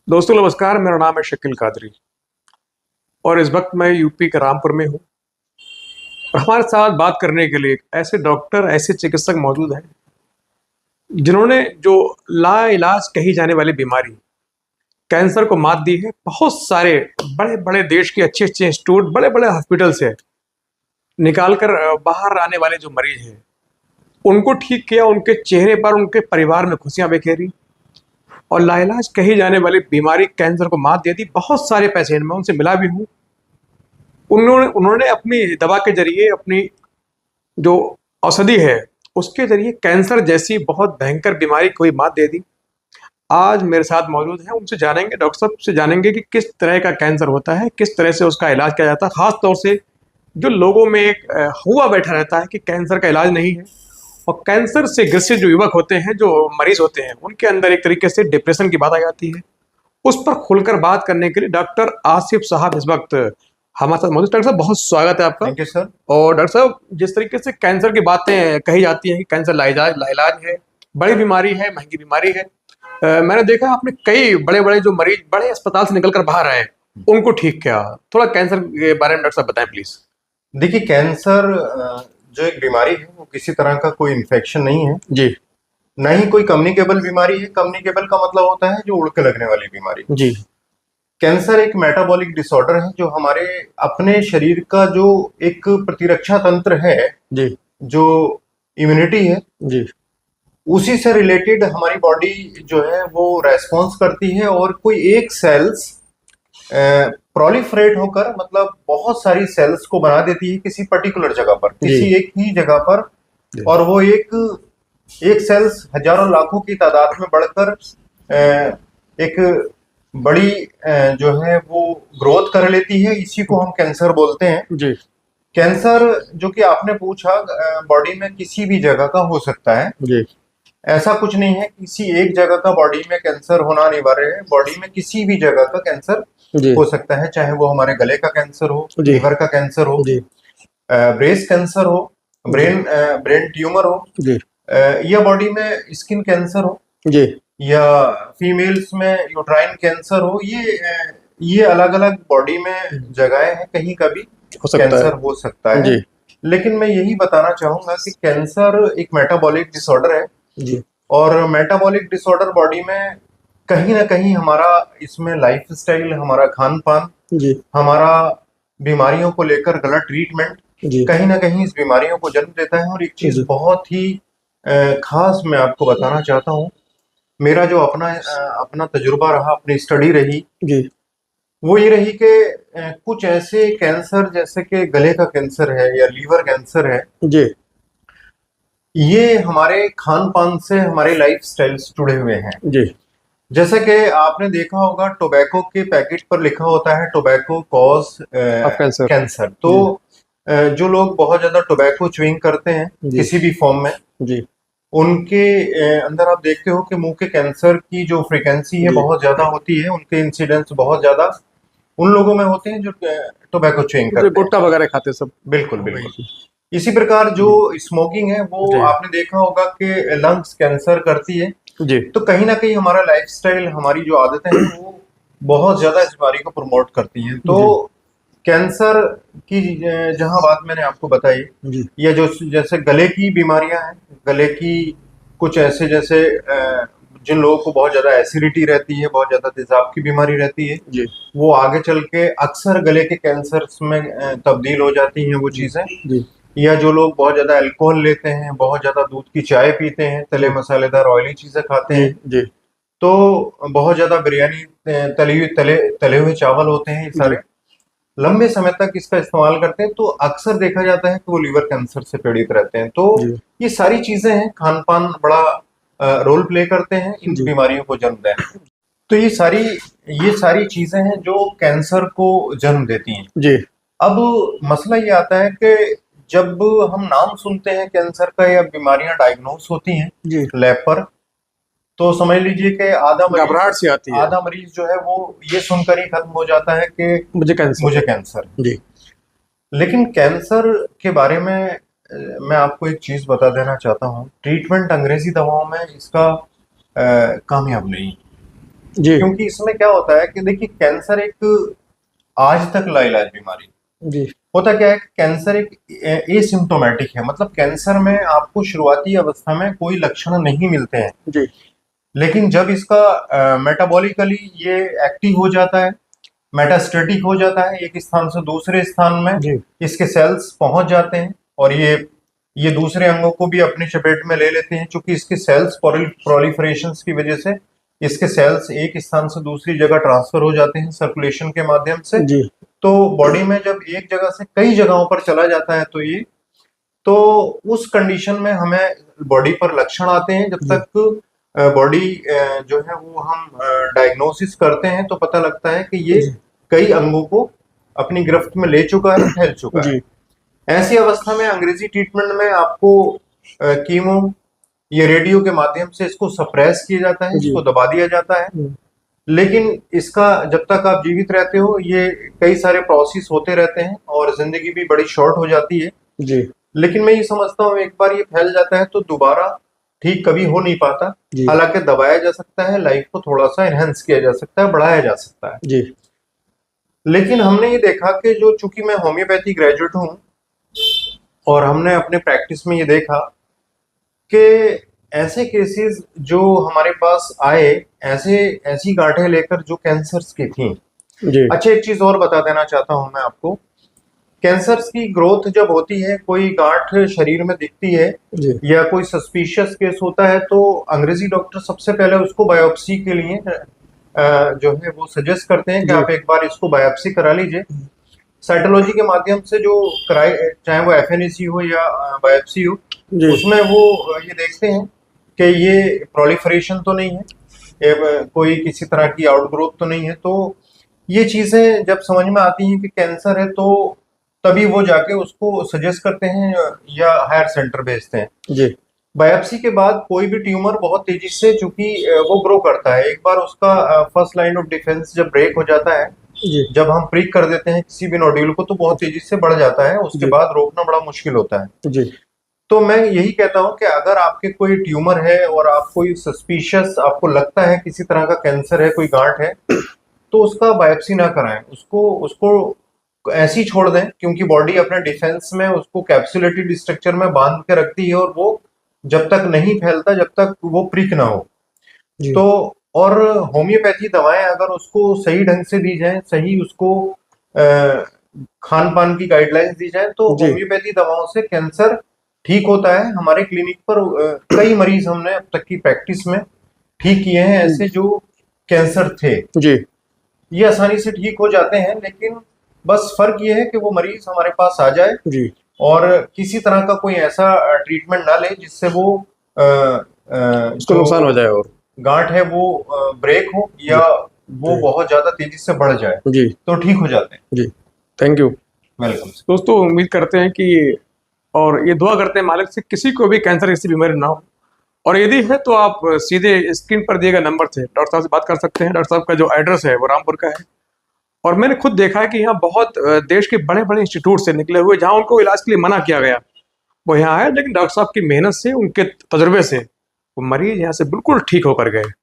दोस्तों नमस्कार, मेरा नाम है शकील कादरी और इस वक्त मैं यूपी के रामपुर में हूँ। और हमारे साथ बात करने के लिए ऐसे डॉक्टर, ऐसे चिकित्सक मौजूद हैं जिन्होंने जो लाइलाज कही जाने वाली बीमारी कैंसर को मात दी है। बहुत सारे बड़े बड़े देश के अच्छे अच्छे इंस्टीट्यूट, बड़े बड़े हॉस्पिटल से निकाल कर बाहर आने वाले जो मरीज हैं उनको ठीक किया। उनके चेहरे पर, उनके परिवार में खुशियां बिखेरी और लाइलाज कही जाने वाली बीमारी कैंसर को मात दे दी। बहुत सारे पेशेंट, मैं उनसे मिला भी हूँ। उन्होंने उन्होंने अपनी दवा के जरिए, अपनी जो औषधि है उसके जरिए कैंसर जैसी बहुत भयंकर बीमारी को ही मात दे दी। आज मेरे साथ मौजूद हैं, उनसे जानेंगे, डॉक्टर साहब से जानेंगे कि किस तरह का कैंसर होता है, किस तरह से उसका इलाज किया जाता है। खास तौर से जो लोगों में एक हुआ बैठा रहता है कि कैंसर का इलाज नहीं है, और कैंसर से ग्रसित जो युवक होते हैं, जो मरीज होते हैं, उनके अंदर एक तरीके से डिप्रेशन की बात आ जाती है। उस पर खुलकर बात करने के लिए डॉक्टर आसिफ साहब इस वक्त हमारे साथ मौजूद। डॉक्टर साहब, बहुत स्वागत है आपका। Thank you sir. और डॉक्टर साहब, जिस तरीके से कैंसर की बातें कही जाती हैं कि कैंसर लाइलाज है, बड़ी बीमारी है, महंगी बीमारी है, मैंने देखा आपने कई बड़े बड़े जो मरीज बड़े अस्पताल से निकल कर बाहर आए उनको ठीक किया। थोड़ा कैंसर के बारे में डॉक्टर साहब बताएं प्लीज। देखिए, कैंसर जो एक बीमारी है वो किसी तरह का कोई इन्फेक्शन नहीं है जी ना ही कोई कम्युनिकेबल बीमारी है। कम्युनिकेबल का मतलब होता है जो उड़ के लगने वाली बीमारी। जी कैंसर एक मेटाबॉलिक डिसऑर्डर है जो हमारे अपने शरीर का जो एक प्रतिरक्षा तंत्र है, जी जो इम्यूनिटी है, जी उसी से रिलेटेड हमारी बॉडी जो है वो रेस्पॉन्स करती है। और कोई एक सेल्स प्रोलिफरेट होकर, मतलब बहुत सारी सेल्स को बना देती है किसी पर्टिकुलर जगह पर, किसी एक ही जगह पर। और वो एक सेल्स हजारों लाखों की तादाद में बढ़कर एक बड़ी जो है वो ग्रोथ कर लेती है। इसी को हम कैंसर बोलते हैं। जी कैंसर जो कि आपने पूछा, बॉडी में किसी भी जगह का हो सकता है। जी ऐसा कुछ नहीं है किसी एक जगह का बॉडी में कैंसर होना अनिवार्य है। बॉडी में किसी भी जगह का कैंसर जी हो सकता है, चाहे वो हमारे गले का कैंसर हो, जी लीवर का कैंसर हो, जी ब्रेस्ट कैंसर हो, ब्रेन ट्यूमर हो, जी या बॉडी में स्किन कैंसर हो, जी या फीमेल्स में यूट्राइन कैंसर हो। ये अलग अलग बॉडी में जगहें हैं, कहीं का भी हो सकता है। कैंसर हो सकता है। जी लेकिन मैं यही बताना चाहूंगा कि कैंसर एक मेटाबॉलिक डिसऑर्डर है। जी और मेटाबॉलिक डिसऑर्डर बॉडी में कहीं ना कहीं हमारा इसमें लाइफस्टाइल, हमारा खान पान, जी हमारा बीमारियों को लेकर गलत ट्रीटमेंट जी कहीं ना कहीं इस बीमारियों को जन्म देता है। और एक चीज जी बहुत ही खास मैं आपको बताना चाहता हूँ। मेरा जो अपना तजुर्बा रहा, अपनी स्टडी रही, जी वो ये रही कि कुछ ऐसे कैंसर जैसे कि गले का कैंसर है या लीवर कैंसर है, जी ये हमारे खान पान से, हमारे लाइफ स्टाइल से जुड़े हुए हैं। जी जैसे कि आपने देखा होगा, टोबैको के पैकेट पर लिखा होता है tobacco cause of cancer. Cancer. तो जो लोग बहुत ज्यादा टोबैको च्युइंग करते हैं जी किसी भी फॉर्म में, जी उनके अंदर आप देखते हो कि मुंह के कैंसर की जो फ्रीक्वेंसी है जी बहुत ज्यादा होती है। उनके इंसिडेंस बहुत ज्यादा उन लोगों में होते हैं जो टोबैको च्युइंग जो करते हैं। गुटखा वगैरह खाते सब। बिल्कुल बिल्कुल। इसी प्रकार जो स्मोकिंग है वो जी आपने देखा होगा कि लंग्स कैंसर करती है। जी तो कहीं ना कहीं हमारा लाइफस्टाइल, हमारी जो आदतें हैं वो बहुत ज्यादा इस बीमारी को प्रमोट करती हैं। तो कैंसर की जहां बात मैंने आपको बताई, जी या जो जैसे गले की बीमारियां हैं, गले की कुछ ऐसे जैसे जिन लोगों को बहुत ज्यादा एसिडिटी रहती है, बहुत ज्यादा तेजाब की बीमारी रहती है, जी वो आगे चल के अक्सर गले के कैंसर में तब्दील हो जाती हैं वो चीजें। जी या जो लोग बहुत ज्यादा अल्कोहल लेते हैं, बहुत ज्यादा दूध की चाय पीते हैं, तले मसालेदार ऑयली चीजें खाते जी हैं, जी तो बहुत ज्यादा बिरयानी, तले हुए चावल होते हैं, ये सारे लंबे समय तक इसका इस्तेमाल करते हैं, तो अक्सर देखा जाता है कि वो लीवर कैंसर से पीड़ित रहते हैं। तो जी ये सारी चीजें हैं, खान पान बड़ा रोल प्ले करते हैं इन जी बीमारियों को जन्म देने में। तो ये सारी चीजें हैं जो कैंसर को जन्म देती हैं। जी अब मसला ये आता है कि जब हम नाम सुनते हैं कैंसर का या बीमारियां डायग्नोस होती हैं जी लैब पर, तो समझ लीजिए कि घबराहट सी आती है। आधा मरीज जो है वो ये सुनकर ही खत्म हो जाता है कि मुझे कैंसर मुझे कैंसर है। जी लेकिन कैंसर के बारे में मैं आपको एक चीज बता देना चाहता हूँ। ट्रीटमेंट अंग्रेजी दवाओं में इसका कामयाब नहीं। जी क्योंकि इसमें क्या होता है कि देखिए कैंसर एक आज तक लाइलाज बीमारी जी होता क्या है कि कैंसर एक एसिम्टोमेटिक है, मतलब कैंसर में आपको शुरुआती अवस्था में कोई लक्षण नहीं मिलते हैं, जी लेकिन जब इसका मेटाबॉलिकली ये एक्टिव हो जाता है, मेटास्टेटिक हो जाता है, एक स्थान से दूसरे स्थान में जी इसके सेल्स पहुंच जाते हैं और ये दूसरे अंगों को भी अपनी चपेट में ले लेते हैं, क्योंकि इसके सेल्स प्रोलिफरेशन की वजह से इसके सेल्स एक स्थान से दूसरी जगह ट्रांसफर हो जाते हैं सर्कुलेशन के माध्यम से। जी तो बॉडी में जब एक जगह से कई जगहों पर चला जाता है तो उस कंडीशन में हमें बॉडी पर लक्षण आते हैं। जब जी तक बॉडी जो है वो हम डायग्नोसिस करते हैं तो पता लगता है कि ये जी कई अंगों को अपनी गिरफ्त में ले चुका है, फैल चुका है। जी ऐसी अवस्था में अंग्रेजी ट्रीटमेंट में आपको कीमो या रेडियो के माध्यम से इसको सप्रेस किया जाता है, जी इसको दबा दिया जाता है। लेकिन इसका जब तक आप जीवित रहते हो ये कई सारे प्रोसेस होते रहते हैं और जिंदगी भी बड़ी शॉर्ट हो जाती है। जी लेकिन मैं ये समझता हूँ एक बार ये फैल जाता है तो दोबारा ठीक कभी हो नहीं पाता। जी हालांकि दबाया जा सकता है, लाइफ को थोड़ा सा एनहेंस किया जा सकता है, बढ़ाया जा सकता है। जी लेकिन हमने ये देखा कि जो चूंकि मैं होम्योपैथी ग्रेजुएट हूँ और हमने अपने प्रैक्टिस में ये देखा कि ऐसे केसेस जो हमारे पास आए, ऐसी गांठें लेकर जो कैंसर्स की थी। जी अच्छा, एक चीज और बता देना चाहता हूं मैं आपको, कैंसर्स की ग्रोथ जब होती है, कोई गांठ शरीर में दिखती है जी या कोई सस्पिशियस केस होता है तो अंग्रेजी डॉक्टर सबसे पहले उसको बायोप्सी के लिए जो है वो सजेस्ट करते हैं कि जी आप एक बार इसको बायोप्सी करा लीजिए। साइटोलॉजी के माध्यम से जो कराए, चाहे वो एफएनएसी हो या बायोप्सी हो, जी उसमें वो ये देखते हैं कि ये प्रोलिफरेशन तो नहीं है, कोई किसी तरह की आउटग्रोथ तो नहीं है। तो ये चीजें जब समझ में आती हैं कि कैंसर है तो तभी वो जाके उसको सजेस्ट करते हैं या हायर सेंटर भेजते हैं। जी बायोप्सी के बाद कोई भी ट्यूमर बहुत तेजी से, चूंकि वो ग्रो करता है, एक बार उसका फर्स्ट लाइन ऑफ डिफेंस जब ब्रेक हो जाता है, जी जब हम प्रिक कर देते हैं किसी भी नोड्यूल को तो बहुत तेजी से बढ़ जाता है, उसके जी बाद रोकना बड़ा मुश्किल होता है। जी तो मैं यही कहता हूं कि अगर आपके कोई ट्यूमर है और आप कोई सस्पिशियस, आपको लगता है किसी तरह का कैंसर है, कोई गांठ है, तो उसका बायोप्सी ना कराएं, उसको उसको ऐसी छोड़ दें, क्योंकि बॉडी अपने डिफेंस में उसको कैप्सुलेटेड स्ट्रक्चर में बांध के रखती है और वो जब तक नहीं फैलता, जब तक वो प्रिक ना हो। जी तो और होम्योपैथी दवाएं अगर उसको सही ढंग से दी जाए, सही उसको खान पान की गाइडलाइंस दी जाए, तो जी होम्योपैथी दवाओं से कैंसर ठीक होता है। हमारे क्लिनिक पर कई मरीज हमने अब तक की प्रैक्टिस में ठीक किए हैं ऐसे जो कैंसर थे, जी ये आसानी से ठीक हो जाते हैं। लेकिन बस फर्क ये है कि वो मरीज हमारे पास आ जाए जी और किसी तरह का कोई ऐसा ट्रीटमेंट ना ले जिससे वो उसको जो नुकसान हो जाए और गांठ है वो ब्रेक हो या वो जी बहुत ज्यादा तेजी से बढ़ जाए, जी तो ठीक हो जाते हैं। जी थैंक यू वेलकम। दोस्तों। उम्मीद करते हैं कि और ये दुआ करते हैं मालिक से किसी को भी कैंसर जैसी बीमारी ना हो, और यदि है तो आप सीधे स्क्रीन पर दिए गए नंबर से डॉक्टर साहब से बात कर सकते हैं। डॉक्टर साहब का जो एड्रेस है वो रामपुर का है, और मैंने खुद देखा है कि यहाँ बहुत देश के बड़े बड़े इंस्टीट्यूट से निकले हुए जहाँ उनको इलाज के लिए मना किया गया वो यहाँ आए, लेकिन डॉक्टर साहब की मेहनत से, उनके तजुर्बे से वो मरीज यहाँ से बिल्कुल ठीक होकर गए।